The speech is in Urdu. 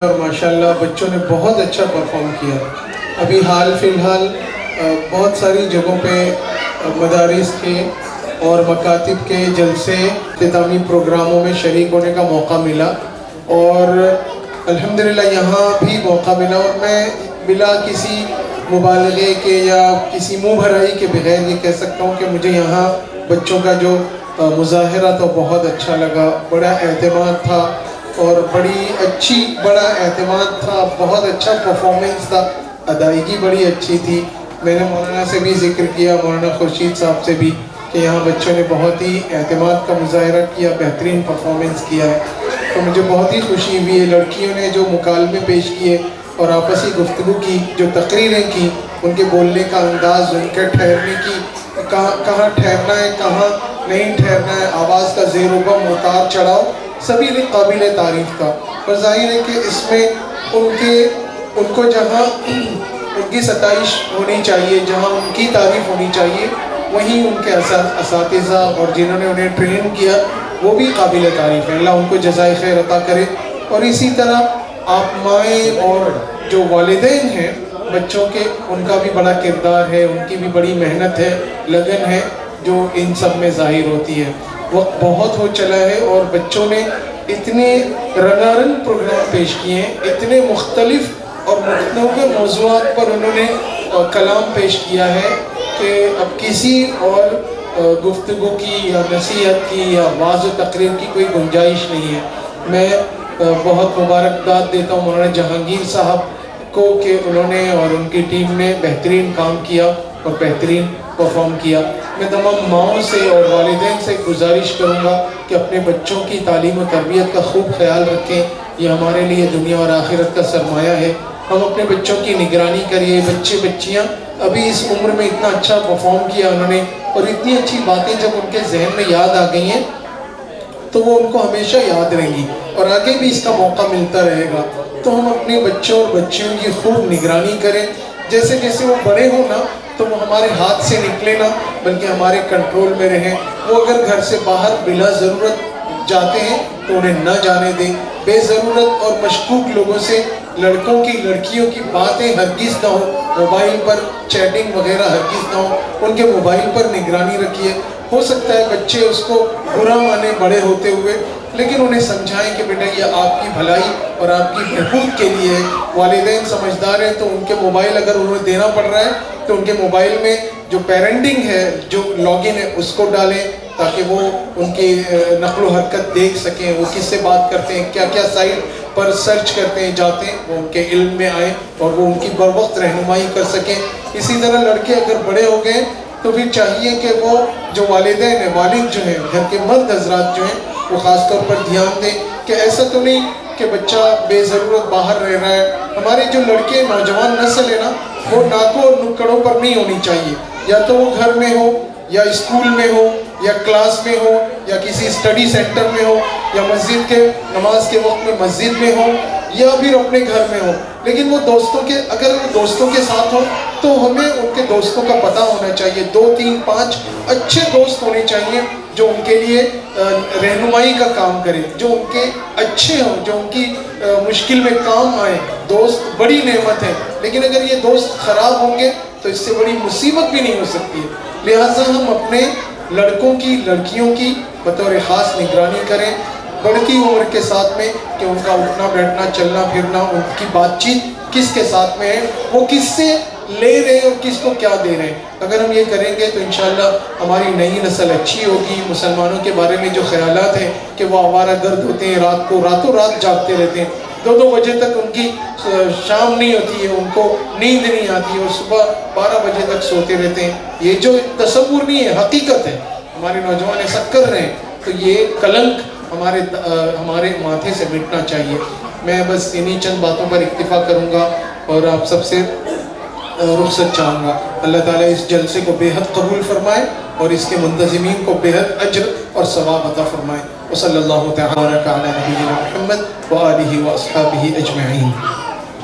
اور ماشاءاللہ بچوں نے بہت اچھا پرفارم کیا۔ ابھی حال فی الحال بہت ساری جگہوں پہ مدارس کے اور مکاتب کے جلسے اختتامی پروگراموں میں شریک ہونے کا موقع ملا، اور الحمدللہ یہاں بھی موقع ملا، اور میں بلا کسی مبالغے کے یا کسی منہ بھرائی کے بغیر یہ کہہ سکتا ہوں کہ مجھے یہاں بچوں کا جو مظاہرہ تھا بہت اچھا لگا۔ بڑا اعتماد تھا اور بڑا اعتماد تھا، بہت اچھا پرفارمنس تھا، ادائیگی بڑی اچھی تھی۔ میں نے مولانا سے بھی ذکر کیا، مولانا خورشید صاحب سے بھی، کہ یہاں بچوں نے بہت ہی اعتماد کا مظاہرہ کیا، بہترین پرفارمنس کیا ہے، تو مجھے بہت ہی خوشی ہوئی ہے۔ لڑکیوں نے جو مکالمے پیش کیے اور آپسی گفتگو کی، جو تقریریں کی، ان کے بولنے کا انداز، ان کے ٹھہرنے کی، کہاں ٹھہرنا ہے کہاں نہیں ٹھہرنا ہے، آواز کا زیر و بم، اتار چڑھاؤ، سبھی قابل تعریف تھا۔ اور ظاہر ہے کہ اس میں ان کو جہاں ان کی ستائش ہونی چاہیے، جہاں ان کی تعریف ہونی چاہیے، وہیں ان کے اساتذہ اور جنہوں نے انہیں ٹرین کیا وہ بھی قابل تعریف ہیں۔ اللہ ان کو جزائے خیر عطا کرے۔ اور اسی طرح آپ مائیں اور جو والدین ہیں بچوں کے، ان کا بھی بڑا کردار ہے، ان کی بھی بڑی محنت ہے، لگن ہے، جو ان سب میں ظاہر ہوتی ہے۔ وقت بہت ہو چلا ہے اور بچوں نے اتنے رنگارنگ پروگرام پیش کیے ہیں، اتنے مختلف اور متنوع موضوعات پر انہوں نے کلام پیش کیا ہے کہ اب کسی اور گفتگو کی یا نصیحت کی یا واعظ و تقریر کی کوئی گنجائش نہیں ہے۔ میں بہت مبارکباد دیتا ہوں مولانا جہانگیر صاحب کو کہ انہوں نے اور ان کی ٹیم نے بہترین کام کیا اور بہترین پرفارم کیا۔ میں تمام ماؤں سے اور والدین سے گزارش کروں گا کہ اپنے بچوں کی تعلیم و تربیت کا خوب خیال رکھیں، یہ ہمارے لیے دنیا اور آخرت کا سرمایہ ہے۔ ہم اپنے بچوں کی نگرانی کریے۔ بچے بچیاں ابھی اس عمر میں اتنا اچھا پرفارم کیا انہوں نے، اور اتنی اچھی باتیں جب ان کے ذہن میں یاد آ گئی ہیں تو وہ ان کو ہمیشہ یاد رہیں گی، اور آگے بھی اس کا موقع ملتا رہے گا۔ تو ہم اپنے بچوں اور بچیوں کی خوب نگرانی کریں، جیسے جیسے وہ بڑے ہوں نا تو وہ ہمارے ہاتھ سے نکلے نہ، بلکہ ہمارے کنٹرول میں رہیں۔ وہ اگر گھر سے باہر بلا ضرورت جاتے ہیں تو انہیں نہ جانے دیں۔ بے ضرورت اور مشکوک لوگوں سے لڑکوں کی لڑکیوں کی باتیں ہرگز نہ ہو، موبائل پر چیٹنگ وغیرہ ہرگز نہ ہو، ان کے موبائل پر نگرانی رکھیے۔ ہو سکتا ہے بچے اس کو برا مانے بڑے ہوتے ہوئے، لیکن انہیں سمجھائیں کہ بیٹا یہ آپ کی بھلائی اور آپ کی بہبود کے لیے ہے۔ والدین سمجھدار ہیں تو ان کے موبائل اگر انہیں دینا پڑ رہا ہے تو ان کے موبائل میں جو پیرنٹنگ ہے، جو لاگ ان ہے، اس کو ڈالیں تاکہ وہ ان کی نقل و حرکت دیکھ سکیں، وہ کس سے بات کرتے ہیں، کیا کیا سائٹ پر سرچ کرتے ہیں جاتے ہیں، وہ ان کے علم میں آئیں اور وہ ان کی بر وقت رہنمائی کر سکیں۔ اسی طرح لڑکے اگر بڑے ہو گئے تو پھر چاہیے کہ وہ جو والدین ہیں، والد جو ہیں، گھر کے مرد حضرات جو ہیں، وہ خاص طور پر دھیان دیں کہ ایسا تو نہیں کہ بچہ بے ضرورت باہر رہ رہا ہے۔ ہمارے جو لڑکے نوجوان نسل ہے نا، وہ ناکوں اور نکڑوں پر نہیں ہونی چاہیے، یا تو وہ گھر میں ہو یا اسکول میں ہو یا کلاس میں ہو یا کسی اسٹڈی سینٹر میں ہو یا مسجد کے نماز کے وقت میں مسجد میں ہو یا پھر اپنے گھر میں ہو، لیکن وہ اگر وہ دوستوں کے ساتھ ہو تو ہمیں ان کے دوستوں کا پتہ ہونا چاہیے۔ 2 3 5 اچھے دوست ہونے چاہیے جو ان کے لیے رہنمائی کا کام کرے، جو ان کے اچھے ہوں، جو ان کی مشکل میں کام آئے۔ دوست بڑی نعمت ہے، لیکن اگر یہ دوست خراب ہوں گے تو اس سے بڑی مصیبت بھی نہیں ہو سکتی ہے۔ لہٰذا ہم اپنے لڑکوں کی لڑکیوں کی بطور خاص نگرانی کریں، بڑکی عمر کے ساتھ میں، کہ ان کا اٹھنا بیٹھنا چلنا پھرنا، ان کی بات چیت کس کے ساتھ میں ہے، وہ کس سے لے رہے ہیں اور کس کو کیا دے رہے ہیں۔ اگر ہم یہ کریں گے تو انشاءاللہ ہماری نئی نسل اچھی ہوگی۔ مسلمانوں کے بارے میں جو خیالات ہیں کہ وہ آوارہ گرد ہوتے ہیں، راتوں رات جاگتے رہتے ہیں، 2 بجے تک ان کی شام نہیں ہوتی ہے، ان کو نیند نہیں آتی ہے، اور صبح 12 بجے تک سوتے رہتے ہیں، یہ جو تصور نہیں ہے، حقیقت ہے۔ ہمارے نوجوان ایسا کر رہے ہیں، تو یہ کلنک ہمارے ماتھے سے مٹنا چاہیے۔ میں بس انہی چند باتوں پر اکتفا کروں گا اور آپ سب سے رخصت چاہوں گا۔ اللہ تعالیٰ اس جلسے کو بے حد قبول فرمائے اور اس کے منتظمین کو بے حد اجر اور ثواب عطا فرمائے۔ وصلی اللہ تعالیٰ علی نبینا محمد وآلہ واصحابہ اجمعین۔